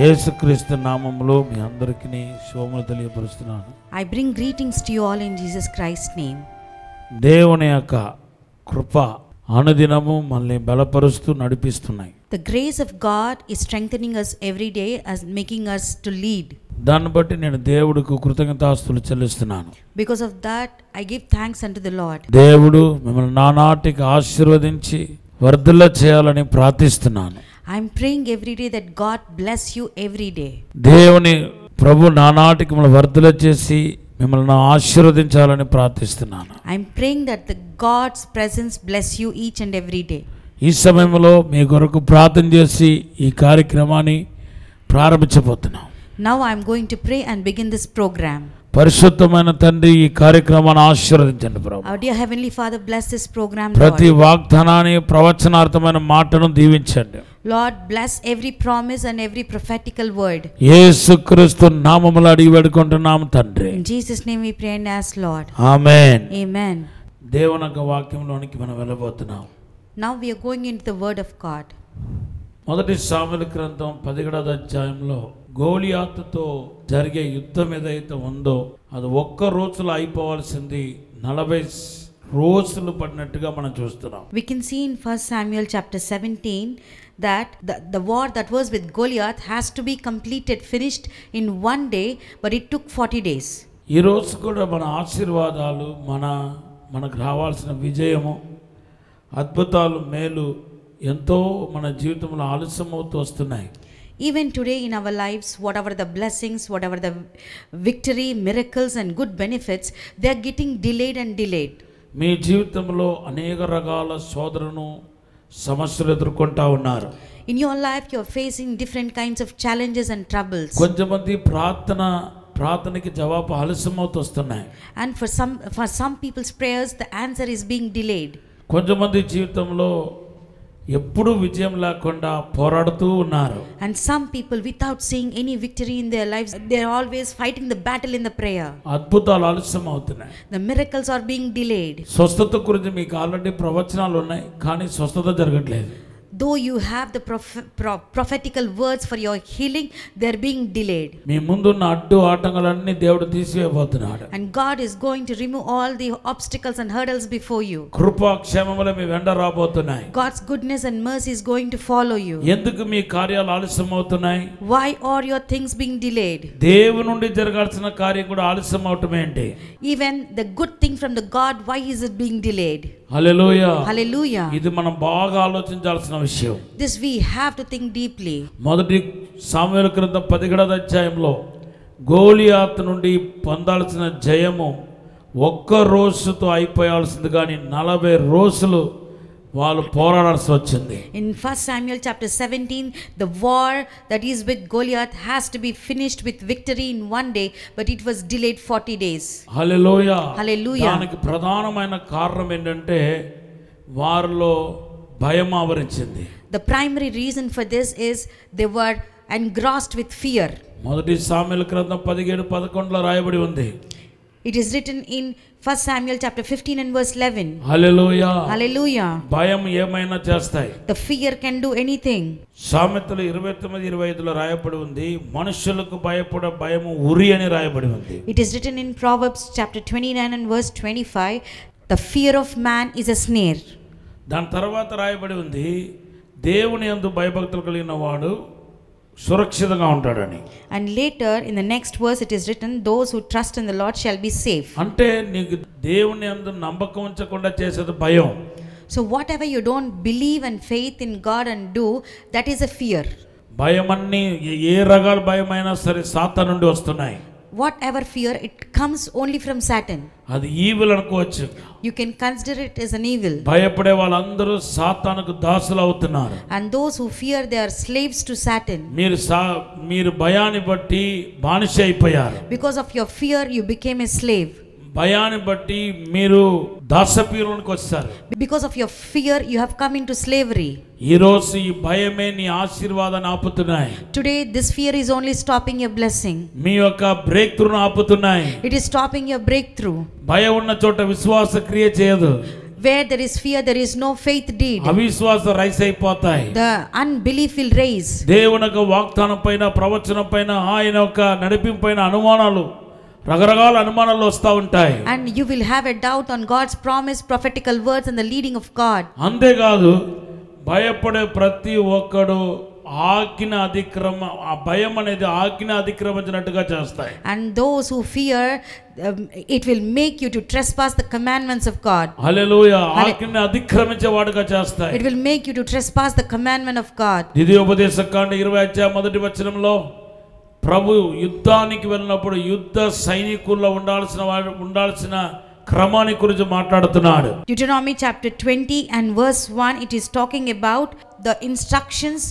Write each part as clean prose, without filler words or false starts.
యేసుక్రీస్తు నామములో మీ అందరికీ శుభములు తెలియపరుస్తున్నాను. I bring greetings to you all in Jesus Christ's name. దేవుని యొక్క కృప అనుదినము మనల్ని బలపరుస్తూ నడిపిస్తున్నాయి. The grace of God is strengthening us every day as making us to lead. దాన్ని బట్టి నేను దేవుడికి కృతజ్ఞతాస్తుతులు చెల్లిస్తున్నాను. Because of that I give thanks unto the Lord. దేవుడు మిమ్మల్ని నానాటికి ఆశీర్వదించి వర్ధిల్ల చేయాలని ప్రార్థిస్తున్నాను. I am praying every day that God bless you every day. దేవుని ప్రభు నానాటికి మిమ్మల్ని వర్ధిల్ల చేసి మిమ్మల్ని ఆశీర్వదించాలని ప్రార్థిస్తున్నాను. I am praying that the God's presence bless you each and every day. ఈ సమయంలో మీ కొరకు ప్రార్థన చేసి ఈ కార్యక్రమాన్ని ప్రారంభించబోతున్నాం. Now I am going to pray and begin this program. పరిశుద్ధమైన తండ్రి ఈ కార్యక్రమాన్ని ఆశీర్వదించండి ప్రభు. Our dear heavenly Father, bless this program, ప్రతి Lord. వాగ్దానాన్ని ప్రవచనార్థమైన మాటను దీవించండి. Lord, bless every promise and every prophetical word. యేసుక్రీస్తు నామములో అడిగి వేడుకుంటున్నాము తండ్రి. In Jesus' name we pray and ask, Lord. Amen. Amen. దేవుని యొక్క వాక్యంలోనికి మనం వెళ్ళబోతున్నాం. Now we are going into the word of God. మొదటి సాముయేలు గ్రంథం 17వ అధ్యాయంలో గోలియాతుతో జరిగే యుద్ధం ఏదైతే ఉందో అది ఒక్క రోజులో అయిపోవాల్సింది 40 రోజులు పడినట్టుగా మనం చూస్తున్నాం. We can see in 1 Samuel chapter 17 that the war that was with Goliath has to be completed, finished in one day, but it took 40 days. ఈ రోజు కూడా మన ఆశీర్వాదాలు మనకు రావాల్సిన విజయము అద్భుతాలు మేలు ఎంతో మన జీవితంలో ఆలస్యం అవుతూ వస్తున్నాయి. Even today in our lives, whatever the blessings, whatever the victory, miracles and good benefits, they are getting delayed and delayed. మీ జీవితంలో అనేక రకాల శోధనను సమస్యలు ఎదుర్కొంటా ఉన్నారు. In your life you are facing different kinds of challenges and troubles. కొంతమంది ప్రార్థనకి జవాబు ఆలస్యం అవుతూ వస్తున్నాయి. And for some people's prayers the answer is being delayed. కొంతమంది జీవితంలో ఎప్పుడు విజయం లేకుండా పోరాడుతూ ఉన్నారు. And some people without seeing any victory in their lives, they are always fighting the battle in the prayer. అద్భుతాలు ఆలస్యం అవుతున్నాయి. The miracles are being delayed. స్వస్థత గురించి మీకు ఆల్రెడీ ప్రవచనాలు ఉన్నాయి కానీ స్వస్థత జరగట్లేదు. Though you have the prophetical words for your healing, they are being delayed. మీ ముందున్న అడ్డు ఆటంకాలన్నీ దేవుడు తీసివేయబోతున్నాడు. And God is going to remove all the obstacles and hurdles before you. కృపా క్షేమములు మీ వెంట రాబోతున్నాయి. God's goodness and mercy is going to follow you. ఎందుకు మీ కార్యాలు ఆలస్యం అవుతున్నాయి? Why are your things being delayed? దేవుని నుండి జరగాల్సిన కార్యం కూడా ఆలస్యం అవటం ఏంటి? Even the good thing from the God, why is it being delayed? Hallelujah. Hallelujah. ఇది మనం బాగా ఆలోచించాల్సిన విషయం. This we have to think deeply. మొదటి సాముయేలు గ్రంథం 17వ అధ్యాయంలో గోలియాతు నుండి పొందాల్సిన జయము ఒక్క రోజుతో అయిపోయాల్సింది కానీ 40 రోజులు వాళ్ళు పోరాడాల్సి వచ్చింది. In 1 Samuel chapter 17, the war that is with Goliath has to be finished with victory in one day, but it was delayed 40 days. Hallelujah. Hallelujah. దానికి ప్రధానమైన కారణం ఏంటంటే వారిలో భయం ఆవరించింది. The primary reason for this is they were engrossed with fear. మొదటి సాముయేలు గ్రంథం 17:11 రాయబడి ఉంది. It is written in 1 Samuel chapter 15 and verse 11. Hallelujah. Hallelujah. భయం ఏమైనా చేస్తాయి. The fear can do anything. సామెతలు 29:25 రాయబడి ఉంది. మనుషులకు భయపడే భయము ఉరి అని రాయబడి ఉంది. It is written in Proverbs chapter 29 and verse 25. The fear of man is a snare. దాని తర్వాత రాయబడి ఉంది దేవుని యందు భయభక్తులు కలిగిన వాడు సురక్షితంగా ఉంటాడని. And later in the next verse it is written, those who trust in the Lord shall be safe. అంటే నీకు దేవుని యందు నమ్మకం ఉంచకుండా చేసేది భయం. So whatever you don't believe and faith in God and do, that is a fear. భయం అన్ని ఏ రకాల భయమైనా సరే సాతాను నుండి వస్తున్నాయి. Whatever fear, it comes only from Satan. అది ఈవిల్ అనుకోవచ్చు. You can consider it as an evil. భయపడే వాళ్ళందరూ సాతానుకు దాసులు అవుతున్నారు. And those who fear, they are slaves to Satan. మీరు భయాన్ని బట్టి బానిస అయిపోయారు. Because of your fear, you became a slave. భయాన్ని బట్టి మీరు దాసపీరునికి వచ్చారు. Because of your fear, you have come into slavery. ఈ రోజు ఈ భయమే నీ ఆశీర్వాదాన్ని ఆపుతున్నాయి. Today this fear is only stopping your blessing. మీ యొక్క break త్రూను ఆపుతున్నాయి. It is stopping your breakthrough. భయం ఉన్న చోట విశ్వాస క్రియ చేయదు. Where there is fear, there is no faith deed. అవిశ్వాసం రైస్ అయిపోతాయి. The unbelief will raise. దేవుని యొక్క వాగ్దానం పైన, ప్రవచనం పైన, ఆయన యొక్క నడిపింపు పైన అనుమానాలు, రకరకాల అనుమానాలు వస్తూ ఉంటాయి. And you will have a doubt on God's promise, prophetical words and the leading of God. అంతేకాదు భయపడే ప్రతి ఒక్కడు ఆజ్ఞ అతిక్రమ, ఆ భయం అనేది ఆజ్ఞ అతిక్రమించినట్టుగా చేస్తాయి. And those who fear, it will make you to trespass the commandments of God. హల్లెలూయా. ఆజ్ఞని అతిక్రమించేవాడుగా చేస్తాయి. It will make you to trespass the commandment of God. ద్వితీయోపదేశకాండ 20 అధ్యాయం 1వ వచనంలో ప్రభు యుద్ధానికి వెళ్ళినప్పుడు యుద్ధ సైనికుల్లో ఉండాల్సిన క్రమాన్ని గురించి మాట్లాడుతున్నాడు. Deuteronomy chapter 20 and verse 1, it is talking about the instructions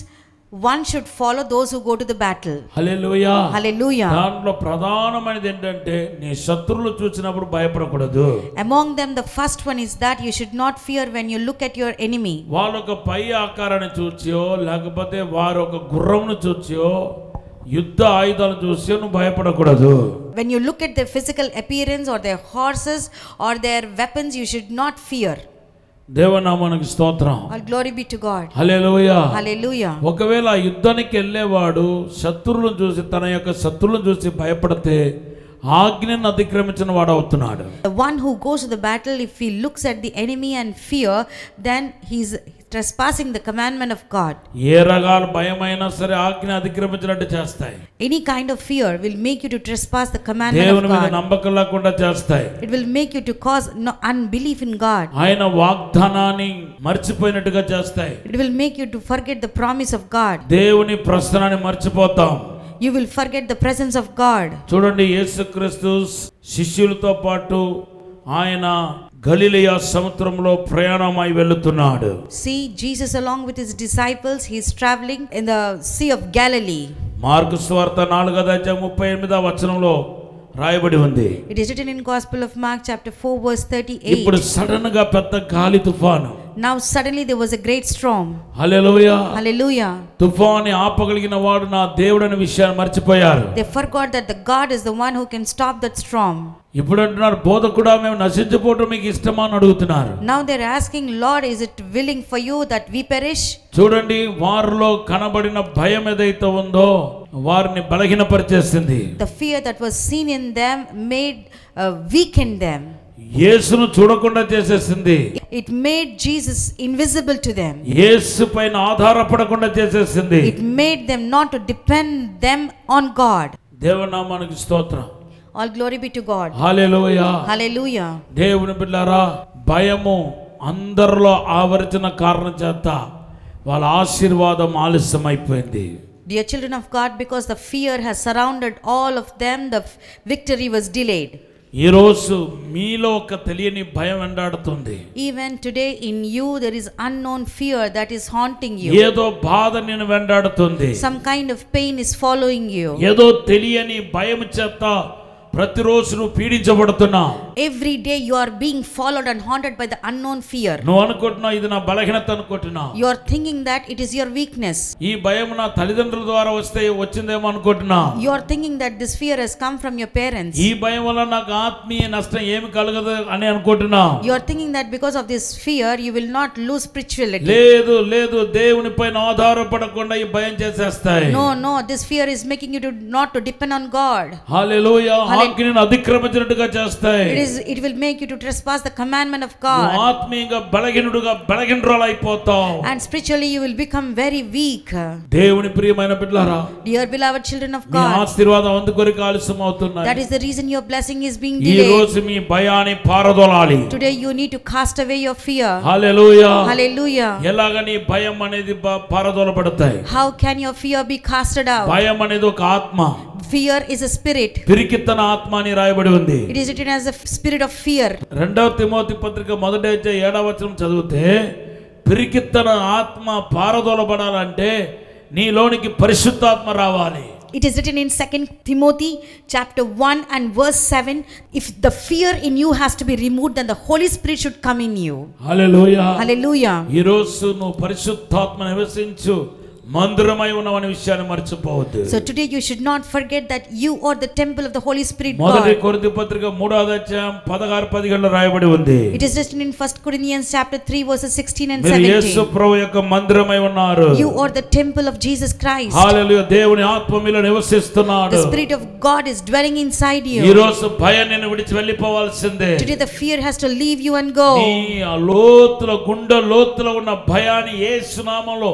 one should follow those who go to the battle. Hallelujah. Hallelujah. దాంట్లో ప్రధానమైనది ఏంటంటే నీ శత్రువులు చూసినప్పుడు భయపడకూడదు. Among them the first one is that you should not fear when you look at your enemy. వాళ్ళొక పై ఆకారాన్ని చూచియో లేకపోతే వారు ఒక గుర్రంను చూచియో యుద్ధ ఆయుధాలు చూసి నువ్వు భయపడకూడదు. When you look at their physical appearance or their horses or their weapons, you should not fear. దేవనామానికి స్తోత్రం. All glory be to God. Hallelujah. Hallelujah. ఒకవేళ యుద్ధానికి వెళ్ళేవాడు శత్రువులను చూసి, తన యొక్క శత్రువులను చూసి భయపడితే ఆజ్ఞను అతిక్రమించిన వాడు అవుతున్నాడు. The one who goes to the battle, if he looks at the enemy and fear, then he's trespassing the commandment of God. ఏ రకాల భయమైనా సరే ఆజ్ఞ అతిక్రమించినట్టు చేస్తాయి. Any kind of fear will make you to trespass the commandment of దేవుని మీద God. నమ్మకం లేకుండా చేస్తాయి. It will make you to cause unbelief in God. ఆయన వాగ్దానాన్ని మర్చిపోయినట్టుగా చేస్తాయి. It will make you to forget the promise of God. దేవుని ప్రస్థానాన్ని మర్చిపోతాం. You will forget the presence of God. చూడండి, యేసుక్రీస్తు శిష్యులతో పాటు ఆయన గలిలయ సముద్రంలో ప్రయాణమై వెళ్తున్నాడు. See, Jesus along with his disciples, he is traveling in the Sea of Galilee. Mark సువార్త 4వ అధ్యాయం 38వ వచనంలో రాయబడి ఉంది. It is written in Gospel of Mark chapter 4 verse 38. ఇప్పుడు సడన్ గా పెద్ద గాలి తుఫాను. Now suddenly there was a great storm. Hallelujah. Hallelujah. తుఫాన్ని ఆపగలిగిన వాడు నా దేవుడనే విషయాన్ని మర్చిపోయారు. They forgot that the God is the one who can stop that storm. ఇప్పుడు అంటున్నారు, బోధకుడా మేము నశించిపోవడం మీకు ఇష్టమా అని అడుగుతున్నారు. Now they're asking, Lord, is it willing for you that we perish? చూడండి, వారిలో కనబడిన భయం ఏదైతే ఉందో వారిని బలహీనపరిచేసింది. The fear that was seen in them made weaken them. యేసును చూడకుండా చేసేసింది. It made Jesus invisible to them. యేసు పైన ఆధారపడకుండా చేసేసింది. It made them not to depend them on God. దేవనామానికి స్తోత్రం. All glory be to God. Hallelujah. Hallelujah. దేవుని బిడ్డలారా, భయము అందరిలో ఆవరించిన కారణం చేత వాళ్ళ ఆశీర్వాదం ఆలస్యమైపోయింది. Dear children of God, because the fear has surrounded all of them, the victory was delayed. ఈ రోజు మీలో ఒక తెలియని భయం వెంటాడుతుంది. Even today in you there is unknown fear that is haunting you. ఏదో బాధ నిన్ను వెంటాడుతుంది. Some kind of pain is following you. ఏదో తెలియని భయం చేత ప్రతిరోజు నువ్వు పీడించబడుతున్నావు. Every day you are being followed and haunted by the unknown fear. నువ్వు అనుకుంటున్నావు ఇది నా బలహీనత అనుకుంటున్నావు. You are thinking that it is your weakness. ఈ భయం నా తల్లిదండ్రుల ద్వారా వచ్చిందేమో అనుకుంటున్నావు. You are thinking that this fear has come from your parents. ఈ భయం వల్ల నాకు ఆత్మీయ నష్టం ఏమి కలగదు అని అనుకుంటున్నావు. You are thinking that because of this fear you will not lose spirituality. లేదు లేదు, దేవుని పైన ఆధారపడకుండా ఈ భయం చేసేస్తాయి. No, this fear is making you to not to depend on God. హల్లెలూయా. ఆజ్ఞను అతిక్రమించినట్టుగా చేస్తాయి. It will make you to trespass the commandment of God. ఆత్మీయంగా బలహీనురాలు అయిపోతావు. And spiritually you will become very weak. దేవుని ప్రియమైన బిడ్డలారా, Dear beloved children of me God, ఆశీర్వాదం అందుకొరకు ఆలస్యం అవుతున్నాయి. that is the reason your blessing is being ఈ delayed. రోజు మీ భయాన్ని పారదోలాలి. Today you need to cast away your fear. Hallelujah. Hallelujah. ఎలాగ నీ భయం అనేది పారదోలబడతాయి? How can your fear be casted out? భయం అనేది ఒక ఆత్మ. Fear is a spirit. పిరికితన ఆత్మ అని రాయబడి ఉంది. It is written as a spirit of fear. 2వ తిమోతి పత్రిక 1వ అధ్యాయం 7వ వచనం చదివితే, పిరికితన ఆత్మ పారదోలబడాలంటే నీలోనికి పరిశుద్ధాత్మ రావాలి. It is written in 2 Timothy chapter 1 and verse 7, if the fear in you has to be removed, then the Holy Spirit should come in you. Hallelujah. Hallelujah. ఈ రోజు నువ్వు పరిశుద్ధాత్మ నివసించు మందిరమై ఉన్నామనే విషయాన్ని మర్చిపోవద్దు. So today you should not forget that you are the temple of the Holy Spirit మొదటి God. కొరింథీ పత్రిక 3వ అధ్యాయం 16-17 రాయబడి ఉంది. It is written in 1 Corinthians chapter 3 verses 16 and మీరు యేసు 17. ప్రభువు యొక్క మందిరమై ఉన్నారు. You are the temple of Jesus Christ. హల్లెలూయా. దేవుని ఆత్మ మీలో నివసిస్తున్నాడు. The Spirit of God is dwelling inside you. ఈ రోజు భయం నిన్ను విడిచి వెళ్ళిపోవాల్సిందే. Today the fear has to leave you and go. నీ ఆ లోతులో గుండె లోతులో ఉన్న భయాన్ని యేసు నామములో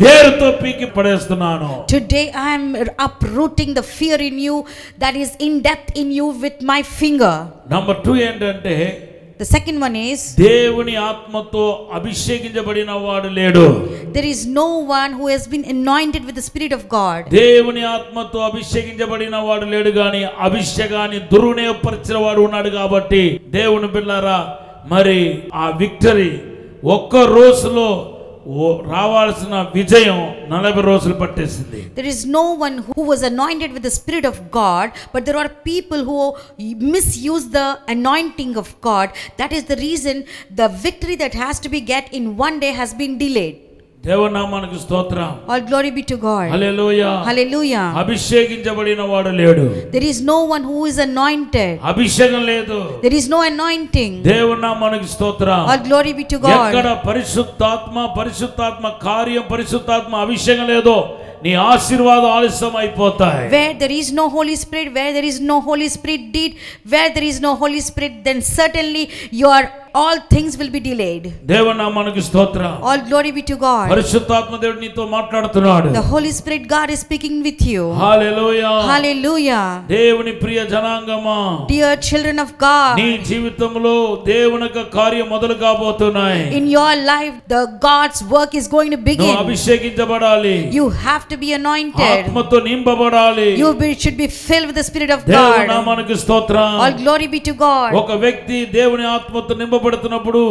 వేరుతో పీకి పడేస్తున్నాను. Today I am uprooting the fear in you that is in depth in you with my finger. Number 2 ఏంటంటే The second one is, దేవుని ఆత్మతో అభిషేకించబడిన వాడు లేడు. there is no one who has been anointed with the Spirit of God. దేవుని ఆత్మతో అభిషేకించబడిన వాడు లేడు గాని అభిషేకాన్ని దుర్వినియోగపరిచిన వాడు ఉన్నాడు. కాబట్టి దేవుని బిడ్డలారా, మరి ఆ విక్టరీ ఒక్క రోజులో రావాల్సిన విజయం 40 రోజులు పట్టేసింది. There is no one who was anointed with the Spirit of God, but there are people who misuse the anointing of God. That is the reason the victory that has to be get in one day has been delayed. దేవుని నామానికి స్తోత్రం. All glory be to God. Hallelujah. Hallelujah. అభిషేకించబడిన వాడు లేడు. There is no one who is anointed. అభిషేకం లేదు. There is no anointing. దేవుని నామానికి స్తోత్రం. All glory be to God. ఎక్కడ పరిశుద్ధాత్మ కార్యం, పరిశుద్ధాత్మ అభిషేకం లేదో నీ ఆశీర్వాదం ఆలస్యం అయిపోతాయి. Where there is no Holy Spirit, where there is no Holy Spirit deed, where there is no Holy Spirit, then certainly your all things will be delayed. దేవుని నామానికి స్తోత్రం. All glory be to God. పరిశుద్ధాత్మ దేవుడు నీతో మాట్లాడుతున్నాడు. The Holy Spirit God is speaking with you. Hallelujah. Hallelujah. దేవుని ప్రియ జనాంగమా, Dear children of God, నీ జీవితంలో దేవుని యొక్క కార్యం మొదలు కాబోతున్నాయి. in your life the God's work is going to begin. నువ్వు అభిషేకించబడాలి. You have to be anointed. ఆత్మతో నింపబడాలి. You should be filled with the Spirit of దేవుని God. నామానికి స్తోత్రం. All glory be to God. ఒక వ్యక్తి దేవుని ఆత్మతో నింపబడుతున్నప్పుడు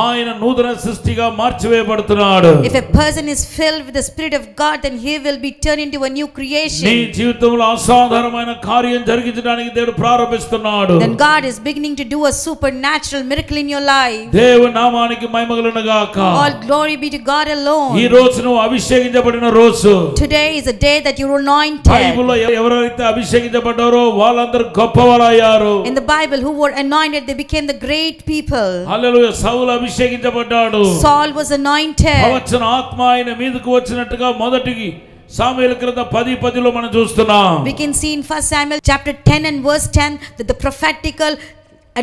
ఆయన నూతన సృష్టిగా మార్చివేయబడుతున్నాడు. If a person is filled with the Spirit of God, then he will be turned into a new నీ creation. జీవితంలో అసాధారణమైన కార్యం జరిగించడానికి దేవుడు ప్రారంభిస్తున్నాడు. Then God is beginning to do a supernatural miracle in your life. దేవుని నామానికి మహిమ కలుగును గాక. All glory be to God alone. ఈ రోజు నువ్వు అభిషేకించబడిన రోజు. Today is a day that you're anointed. బైబిల్లో ఎవరైతే అభిషేకించబడ్డారో వాళ్ళందరూ గొప్పవారయ్యారు. In the Bible, who were anointed, they became the great people. Hallelujah. Saul అభిషేకించబడ్డాడు. Saul was anointed. ప్రవచన ఆత్మ ఆయన మీదకు వచ్చినట్టుగా మొదటి సాముయేలు గ్రంథం 10:10లో మనం చూస్తున్నాం. We can see in 1 Samuel chapter 10 and verse 10 that the prophetical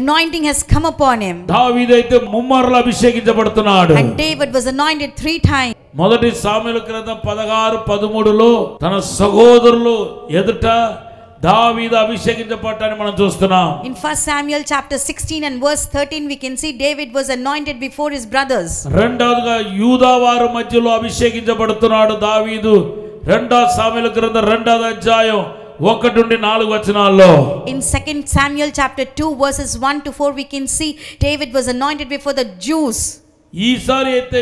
anointing has come upon him. దావీదు అయితే ముమ్మర్లు అభిషేకించబడుతున్నాడు. And David was anointed 3 times. మొదటి సాముయేలు గ్రంథం 16-13లో తన సహోదరులు ఎదుట దావీదు అభిషేకించబడ్డాన్ని మనం చూస్తున్నాం. In 1 Samuel chapter 16 and verse 13 we can see David was anointed before his brothers. రెండవదిగా యూదా వారి మధ్యలో అభిషేకించబడుతున్నాడు దావీదు. 2 సాముయేలు గ్రంథం 2వ అధ్యాయం 1-4 వచనాల్లో. In 2 Samuel chapter 2 verses 1 to 4 we can see David was anointed before the Jews. ఈసారి అయితే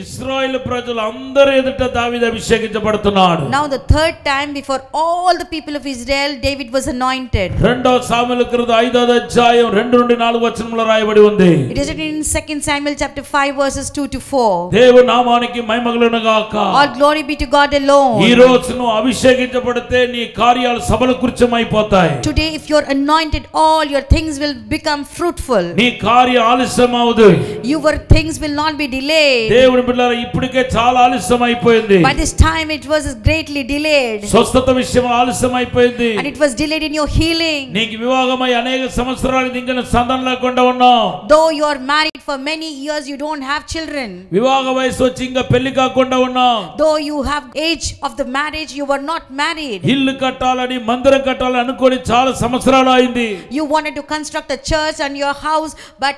ఇశ్రాయేలు ప్రజలు అందరి ఎదుట దావీదు అభిషేకించబడుతున్నాడు. Now the third time before all the people of Israel David was anointed. 2 Samuel గ్రంథం 5వ అధ్యాయం 2-4 వచనంలో రాయబడి ఉంది. It is written in 2 Samuel chapter 5 verses 2 to 4. దేవుని నామానికి మహిమ కలుగును గాక. All glory be to God alone. ఈ రోజు నువ్వు అభిషేకించబడితే నీ కార్యాలు సఫలీకృతమైపోతాయి. Today if you are anointed all your things will become fruitful. నీ కార్యం ఆలస్యం అవదు. Your things will not be delayed. దేవుని బిడ్డలారా, ఇప్పటికే చాలా ఆలస్యం అయిపోయింది. By this time it was greatly delayed. స్వస్థత విషయం ఆలస్యం అయిపోయింది. And it was delayed in your healing. నీకు వివాహమై అనేక సంవత్సరాలు ఇంకా సంతానం లేకుండా ఉన్నావు. Though you are married for many years you don't have children. వివాహ వయసు వచ్చి ఇంకా పెళ్లి కాకుండా ఉన్నావు. Though you have age of the marriage you were not married. ఇల్లు కట్టాలని మందిరం కట్టాలని అనుకొని చాలా సంవత్సరాలు అయింది. You wanted to construct a church and your house but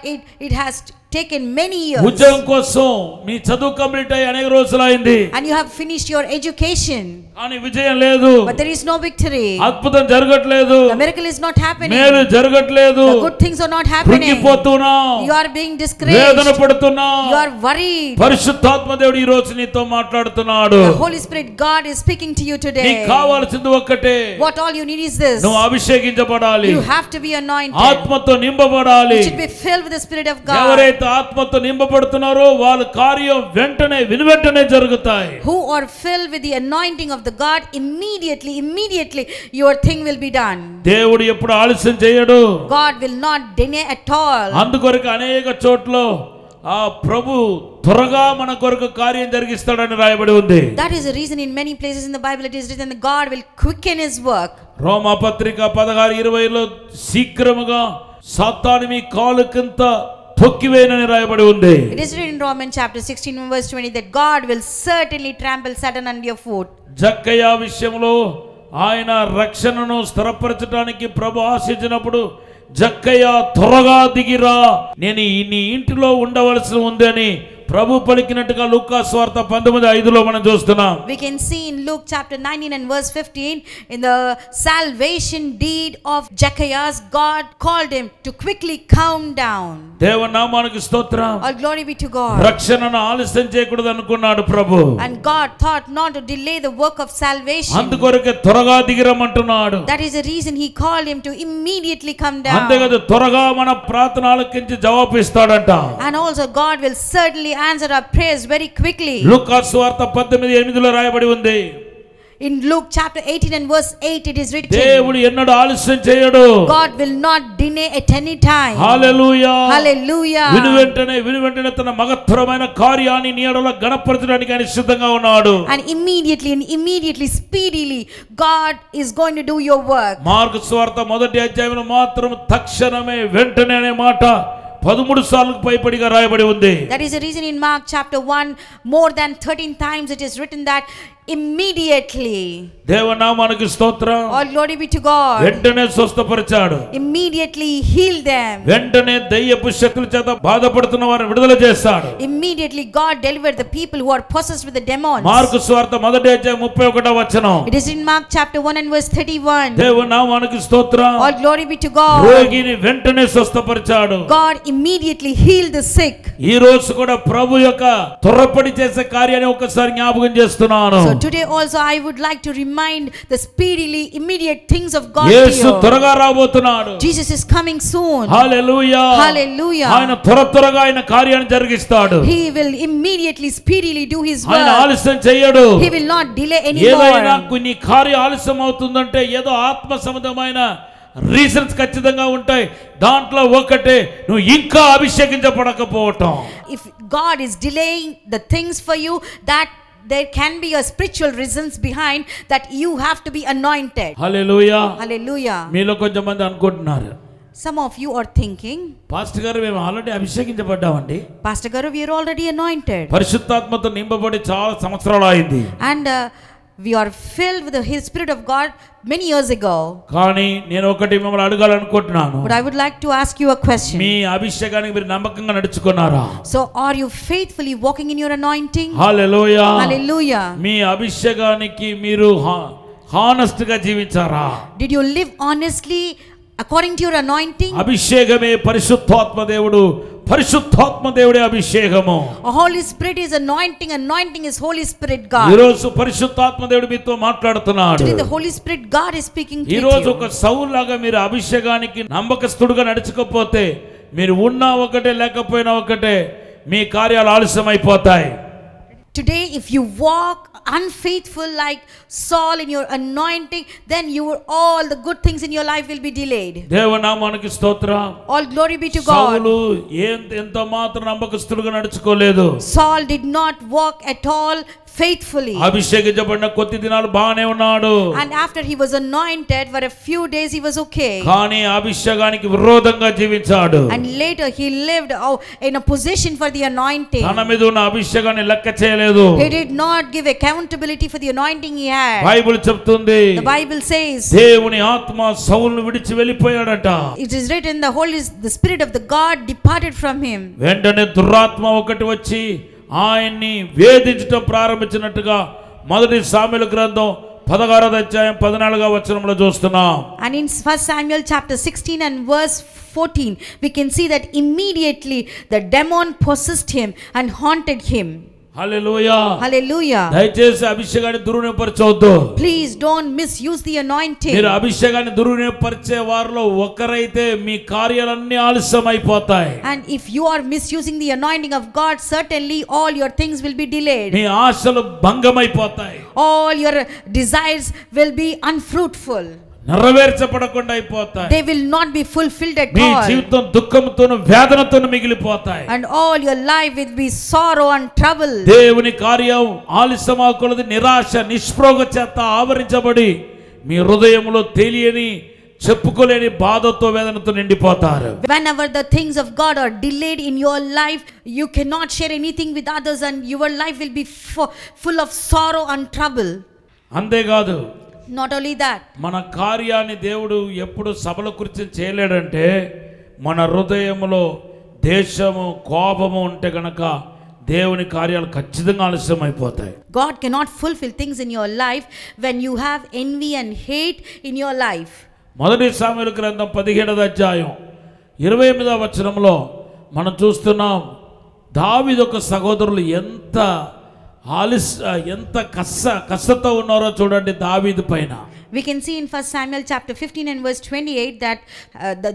it has taken many years. ఉద్యోగం కోసం నీ చదువు కంప్లీట్ అయ్యి అనేక రోజులు అయింది. And you have finished your education. కానీ విజయం లేదు. But there is no victory. అద్భుతం జరగట్లేదు. The miracle is not happening. మేలు జరగట్లేదు. The good things are not happening. కృంగిపోతున్నావు. You are being discouraged. వేదన పడుతున్నావు. You are worried. పరిశుద్ధాత్మ దేవుడు ఈ రోజు నీతో మాట్లాడుతున్నాడు. The Holy Spirit God is speaking to you today. నీకు కావాల్సింది ఒక్కటే. What all you need is this. నువ్వు అభిషేకించబడాలి. You have to be anointed. ఆత్మతో నింపబడాలి. You should be filled with the Spirit of God. ఎవరైతే ఎవరైతే ఆత్మతో నింపబడుతున్నారో వాళ్ళ కార్యం వెంటనే వెనువెంటనే జరుగుతాయి. Who are filled with the anointing of the God, immediately your thing will be done. దేవుడు ఎప్పుడు ఆలస్యం చేయడు. God will not delay at all. అందుకొరకు అనేక చోట్ల ఆ ప్రభు త్వరగా మన కొరకు కార్యం జరిగిస్తాడని రాయబడి ఉంది. That is the reason in many places in the Bible it is written that God will quicken his work. రోమా పత్రిక 16:20లో శీఘ్రముగా సాతాను మీ కాలు కింద తొక్కివేయనని రాయబడి ఉంది. It is written in Romans chapter 16 verse 20 that God will certainly trample Satan under your foot. జక్కయ్య విషయంలో ఆయన రక్షణను స్థిరపరచడానికి ప్రభు ఆశించినప్పుడు జక్కయ్య త్వరగా దిగిరా, నేను నీ ఇంటిలో ఉండవలసి ఉంది అని ప్రభు పలికినట్టుగా లూకా సువార్త 19:5లో మనం చూస్తున్నాం. We can see in Luke chapter 19 and verse 15 in the salvation deed of Zacchaeus, God called him to quickly calm down. దేవుని నామానికి స్తోత్రం. All glory be to God. రక్షణను ఆలస్యం చేయకూడదు అనుకున్నాడు ప్రభు. And God thought not to delay the work of salvation. అందుకొరకే త్వరగా దిగిరమంటున్నాడు. That is the reason he called him to immediately come down. అంతేకాదు త్వరగా మన ప్రార్థన ఆలకించి జవాబు ఇస్తాడంట. And also God will certainly answer our prayers very quickly. లూకా సువార్త 18:8లో రాయబడి ఉంది. In Luke chapter 18 and verse 8 it is written, దేవుడు ఎన్నడూ ఆలస్యం చేయడు. God will not delay at any time. Hallelujah. Hallelujah. వినువెంటనే తన మహత్తరమైన కార్యాన్ని నీ ఎడల ఘనపరచడానికి ఆయన సిద్ధంగా ఉన్నాడు. And immediately speedily God is going to do your work. Mark సువార్త 1వ అధ్యాయంలో మాత్రం తక్షణమే వెంటనే అనే మాట 13 సార్లకు పైపడిగా రాయబడి ఉంది. That is the reason in Mark chapter 1 more than 13 times it is written that immediately. దేవనామానికి స్తోత్రం. All glory be to God. వెంటనే స్వస్థపరిచాడు. Immediately healed them. వెంటనే దయ్యపు శక్తుల చేత బాధపడుతున్న వారిని విడుదల చేశాడు. Immediately God delivered the people who are possessed with the demons. Mark సువార్త 1వ అధ్యాయం 31వ వచనం. It is in Mark chapter 1 and verse 31. దేవనామానికి స్తోత్రం. All glory be to God. రోగిని వెంటనే స్వస్థపరిచాడు. God immediately healed the sick. ఈ రోజు కూడా ప్రభు యొక్క త్వరపడి చేసే కార్యాన్ని ఒకసారి జ్ఞాపకం చేస్తున్నాను. So today also I would like to remind the speedily immediate things of God to Yesu you. త్వరగా రాబోతున్నాడు. Jesus is coming soon. Hallelujah. Hallelujah. ఆయన త్వరగా ఆయన కార్యాన్ని జరిగిస్తాడు. He will immediately speedily do his ఆయన work. ఆలస్యం చేయడు. He will not delay ఏదైనా anymore. కొన్ని కార్యం ఆలస్యం అవుతుందంటే ఏదో ఆత్మ సంబంధమైన రీజన్స్ ఖచ్చితంగా ఉంటాయి. దాంట్లో ఒకటే నువ్వు ఇంకా అభిషేకించబడకపోవటం. If God is delaying the things for you, that there can be a spiritual reasons behind that you have to be anointed. Hallelujah. Hallelujah. మీలో కొంచెం మంది అనుకుంటున్నారు, Some of you are thinking, pastor గారు మేము already అభిషేకించబడ్డామండి, Pastor Garu, we are already anointed. పరిశుద్ధాత్మతో నింపబడి చాలా సంవత్సరాలు అయింది, And we are filled with the Spirit of God many years ago. కానీ నేను ఒకటి మిమ్మల్ని అడగాలనుకుంటున్నాను. But I would like to ask you a question. మీ అభిషేకానికి మీరు నమ్మకంగా నడుచుకున్నారా? So are you faithfully walking in your anointing? Hallelujah. Hallelujah. మీ అభిషేకానికి మీరు honest గా జీవించారా? Did you live honestly according to your anointing? అభిషేకమే పరిశుద్ధాత్మ దేవుడు, పరిశుద్ధాత్మ దేవుడే అభిషేకము. Holy Spirit is anointing, anointing is Holy Spirit God. ఈ రోజు పరిశుద్ధాత్మ దేవుడు మీతో మాట్లాడుతున్నాడు. Today the Holy Spirit God is speaking to ఈ you. రోజు ఒక సౌలు లాగా మీరు అభిషేకానికి నమ్మకస్తుడుగా నడుచుకోకపోతే మీరు ఉన్నా ఒకటే లేకపోయినా ఒకటే, మీ కార్యాలు ఆలస్యమైపోతాయి. Today if you walk unfaithful like Saul in your anointing, then all the good things in your life will be delayed. దేవనామానికి స్తోత్రం. All glory be to God. సౌలు ఎంత మాత్రం నమ్మకస్తుడుగా నడుచుకోలేదు. Saul did not walk at all faithfully. అభిషేకించబడిన కొద్ది దినాలు బాగానే ఉన్నాడు. And after he was anointed for a few days he was okay. కానీ అభిషేకానికి విరోధంగా జీవించాడు. And later he lived in a position for the anointing. తన మీద ఉన్న అభిషేకాన్ని లెక్క చేయలేదు. He did not give accountability for the anointing he had. Bible చెప్తుంది, The Bible says, దేవుని ఆత్మ సౌలును విడిచి వెళ్ళిపోయాడట. it is written, the Spirit of the God departed from him. వెంటనే దురాత్మ ఒకటి వచ్చి ఆయన్ని వేధించడం ప్రారంభించినట్టుగా మొదటి సామెల గ్రంథం 16వ అధ్యాయం 14వ వచనంలో చూస్తున్నాం. And in 1 Samuel chapter 16 and verse 14 we can see that immediately the demon possessed him and haunted him. Hallelujah. Hallelujah. దయచేసి అభిషేకాన్ని దుర్వినియోగపరచవద్దు. Please don't misuse the anointing. మీరు అభిషేకాన్ని దుర్వినియోగపరిచే వారిలో ఒకరైతే మీ కార్యాలన్నీ ఆలస్యం అయిపోతాయి. And if you are misusing the anointing of God, certainly all your things will be delayed. మీ ఆశలు భంగమైపోతాయి. All your desires will be unfruitful. నెరవేర్చబడకుండా అయిపోతాయి. They will not be fulfilled at me all. జీవితం దుఃఖంతోను వేదనతోను మిగిలిపోతాయి. And all your life will be sorrow and trouble. దేవుని కార్యం ఆలస్యమవుకొలది నిరాశ నిస్పృహ చేత ఆవరించబడి మీ హృదయంలో తెలియని చెప్పుకోలేని బాధతో వేదనతో నిండిపోతారు. Whenever the things of God are delayed in your life, you cannot share anything with others and your life will be full of sorrow and trouble. అంతేకాదు, Not only that, మన కార్యాన్ని దేవుడు ఎప్పుడు సభల గురించి చేయలేడంటే మన హృదయంలో దేశము కోపము ఉంటే గనక దేవుని కార్యాలు ఖచ్చితంగా ఆలస్యం అయిపోతాయి. God cannot fulfill things in your life when you have envy and hate in your life. మొదటి సామెతల గ్రంథం 17వ అధ్యాయం 28వ వచనంలో మనం చూస్తున్నాం, దావీదు యొక్క సహోదరులు ఎంత కష్టతో ఉన్నారో చూడండి దావీదు పైన. We can see in 1 Samuel chapter 15 and verse 28 that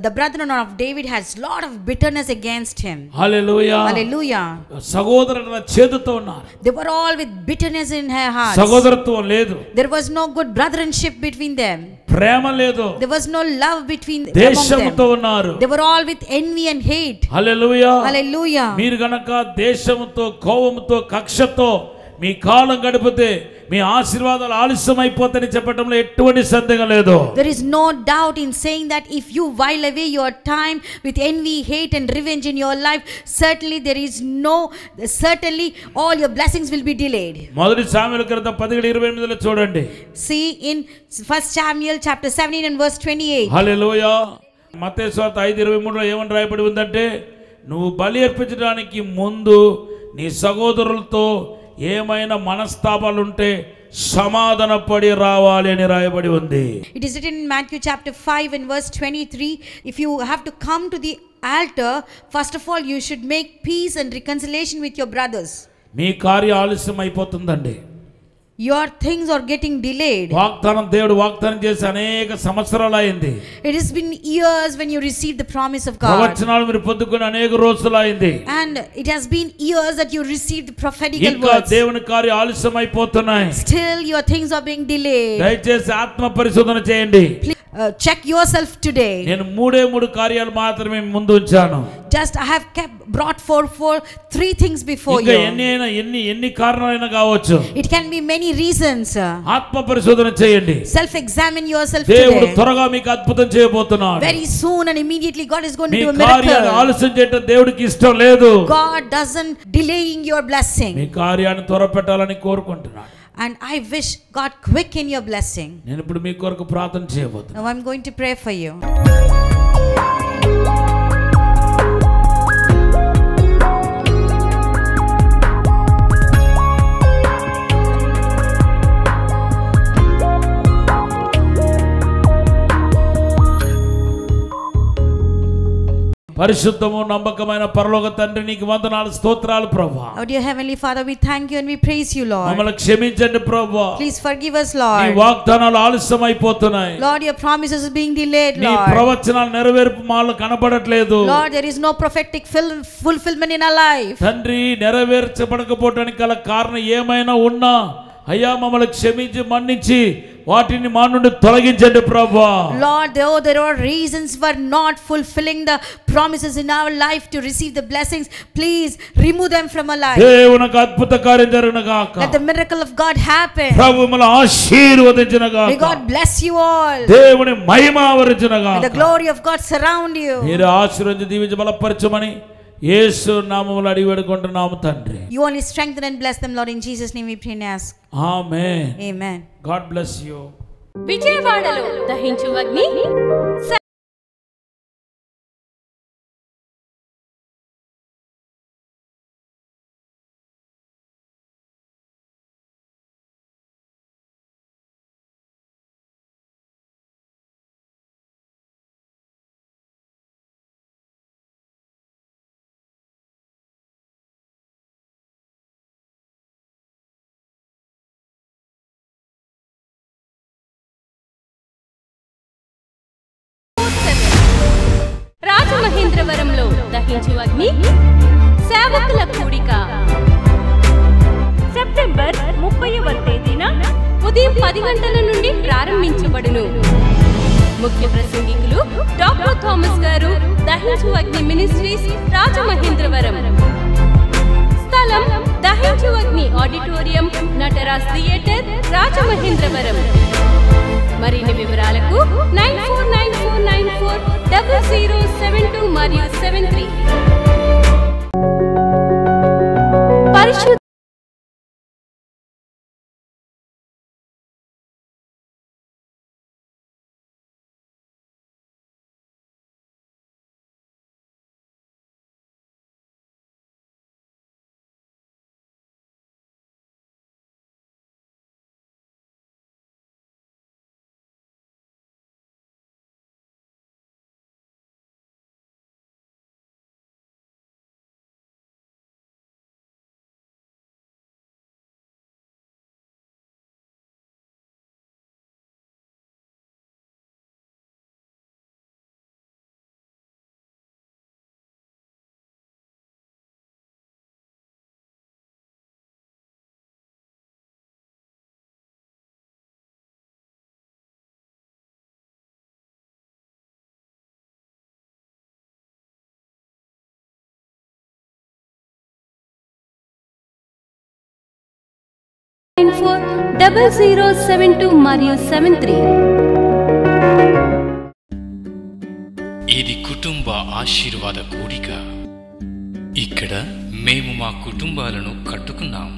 the brethren of David has lot of bitterness against him. Hallelujah. Hallelujah. సహోదరుల చేదుతో ఉన్నారు. They were all with bitterness in their hearts. సహోదరత్వం లేదు. There was no good brothership between them. ప్రేమ లేదు. There was no love between దేశముతో ఉన్నారు. They were all with envy and hate. Hallelujah. Hallelujah. మీరు గనక దేశముతో కోపముతో కక్షతో మీ కాలం గడిపితే మీ ఆశీర్వాదాలు ఆలస్యం అయిపోతాయని చెప్పడంలో ఎటువంటి సందేహం లేదు. There is no doubt in saying that if you while away your time with envy, hate and revenge in your life, certainly all your blessings will be delayed. మొదటి సామెతల గ్రంథం 17:28లో చూడండి. See in 1 Samuel chapter 17 and verse 28. హల్లెలూయా. మత్తయి సువార్త 5:23లో ఏమని రాయబడి ఉందంటే, నువ్వు బలి అర్పించడానికి ముందు నీ సహోదరులతో ఏమైనా మనస్తాపాలుంటే సమాధానపడి రావాలి అని రాయబడి ఉంది. It is written in Matthew chapter 5 and verse 23, if you have to come to the altar, first of all you should make peace and reconciliation with your brothers. మీ కార్యం ఆలస్యం అయిపోతుందండి. Your things are getting delayed. దేవుడు వాగ్దానం చేసి అనేక సంవత్సరాలు అయింది. It has been years when you received the promise of God. ప్రవచనాలు మీరు పొందుకుని అనేక రోజులు అయింది. And it has been years that you received the prophetical ఇంకా words. దేవుని కార్యం ఆలస్యం అయిపోతున్నాయి. Still your things are being delayed. దయచేసి ఆత్మ పరిశోధన చేయండి. Check yourself today. నేను మూడు కార్యాలు మాత్రమే ముందు ఉంచాను. Just I have brought for three things before you. ఎన్ని కారణాలైనా కావచ్చు. It can be many reasons. ఆత్మ పరిశోధన చేయండి. Self examine yourself దేవుడు today. త్వరగా మీకు అద్భుతం చేయబోతున్నాడు. Very soon and immediately God is going to do a మీ కార్యాన్ని miracle. ఆలస్యం చేయడం దేవుడికి ఇష్టం లేదు. God doesn't delaying your blessing. మీ కార్యాన్ని త్వరపెట్టాలని కోరుకుంటున్నాడు. And I wish God quicken your blessing. నేను ఇప్పుడు మీ కొరకు ప్రార్థన చేయబోతున్నాను. Now I'm going to pray for you. పరిశుద్ధము నమ్మకమైన పరలోక తండ్రి నీకు వందనాలు స్తోత్రాలు ప్రభువా. Oh dear heavenly Father, we thank you and we praise you, Lord. మమ్మల్ని క్షమించండి ప్రభువా. Please forgive us, Lord. నీ వాగ్దానాలు ఆలస్యం అయిపోతున్నాయి. Lord, your promises are being delayed, నీ Lord. ప్రవచనాలు నెరవేర్పు మాలో కనబడట్లేదు. Lord, there is no prophetic fulfillment in our life. తండ్రి నెరవేర్చబడకపోవడానికి గల కారణం ఏమైనా ఉన్నా అయ్యా మమ్మల్ని క్షమించి మన్నించి వాటిని మా నుండి తొలగించండి ప్రభువా. Lord, though there are reasons for not fulfilling the promises in our life to receive the blessings, please remove them from our life. దేవునికి అద్భుత కార్యం జరుగును గాక. Let the miracle of God happen. ప్రభు మిమ్మల్ని ఆశీర్వదించును గాక. May God bless you all. దేవుని మహిమ ఆవరించును గాక. May the glory of God surround you. మీరు ఆశీర్వదించి దీవించి బలపరచమని యేసు నామములో అడిగి వేడుకుంటున్నాము తండ్రి. You only strengthen and bless them, Lord. In Jesus' name we pray and ask. Amen. Amen. God bless you. విజయవాడలో దహించు అగ్ని రాజమహేంద్రవరంలో దహించు అగ్ని సేవకుల కూడిక సెప్టెంబర్ 30వ తేదీన ఉదయం 10 గంటల నుండి ప్రారంభించబడును. ముఖ్య ప్రసంగికులు డాక్టర్ థామస్ గారు, దహించు అగ్ని మినిస్ట్రీస్, రాజమహేంద్రవరం. స్థలం దహించు అగ్ని ఆడిటోరియం, నటరాజ్ థియేటర్, రాజమహేంద్రవరం. మరిన్ని వివరాలకు 9494940072 మరియు 73. పరిశుద్ధ for 0072 మరియు 73. ఇది కుటుంబ ఆశీర్వాద కూడిక. ఇక్కడ మేము మా కుటుంబాలను కట్టుకున్నాం.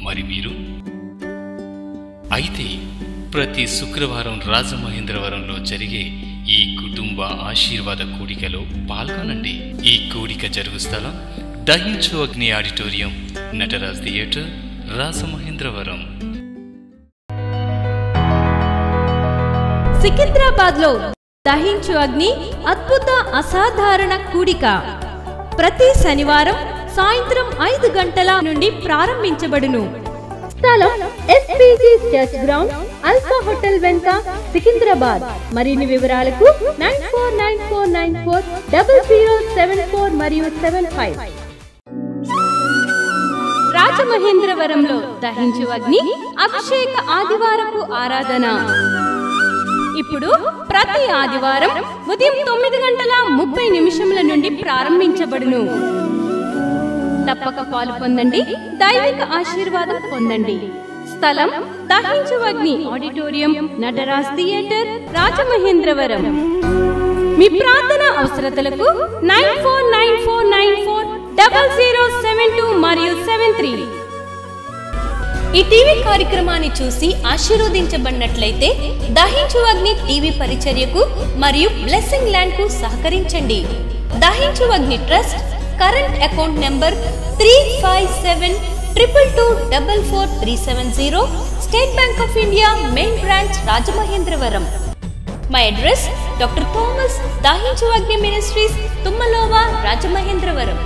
మరి మీరు? అయితే ప్రతి శుక్రవారం రాజమహేంద్రవరంలో జరిగే ఈ కుటుంబ ఆశీర్వాద కూడికలో పాల్గొనండి. ఈ కూడిక జరుగు స్థలం దహించు అగ్ని ఆడిటోరియం, నటరాజ్ థియేటర్, రాజమహేంద్రవరం. సికింద్రాబాద్ లో దహించు అగ్ని అద్భుత అసాధారణ కూడిక ప్రతి శనివారం సాయంత్రం 5 గంటల నుండి ప్రారంభించబడును. స్థలం SPG church ground, alpha hotel వెనుక, సికింద్రాబాద్. మరిన్ని వివరాలకు 9494940074 మరియు 75. రాజమహేంద్రవరంలో దహించు అగ్ని అభిషేక ఆదివారపు ఆరాధన ఇప్పుడు ప్రతి ఆదివారం ఉదయం 9:30 నుండి ప్రారంభించబడును. తప్పక పాలు పొందండి, దైవిక ఆశీర్వాదం పొందండి. స్థలం దహించు అగ్ని ఆడిటోరియం, నటరాజ్ థియేటర్, రాజమహేంద్రవరం. మీ ప్రార్థన అవసరతలకు 9494940072 మరియు 73. ఈ టీవీ కార్యక్రమాన్ని చూసి ఆశీర్వదించబడినట్లయితే దహించు అగ్ని టీవీ పరిచర్యకు మరియు బ్లెస్సింగ్ ల్యాండ్ కు సహకరించండి. దహించు అగ్ని trust current account number 357222444370, State Bank of India, main branch, Rajamahendravaram. My address doctor Thomas, దహించు అగ్ని మినిస్ట్రీస్, తుమ్మలోవా, రాజమహేంద్రవరం.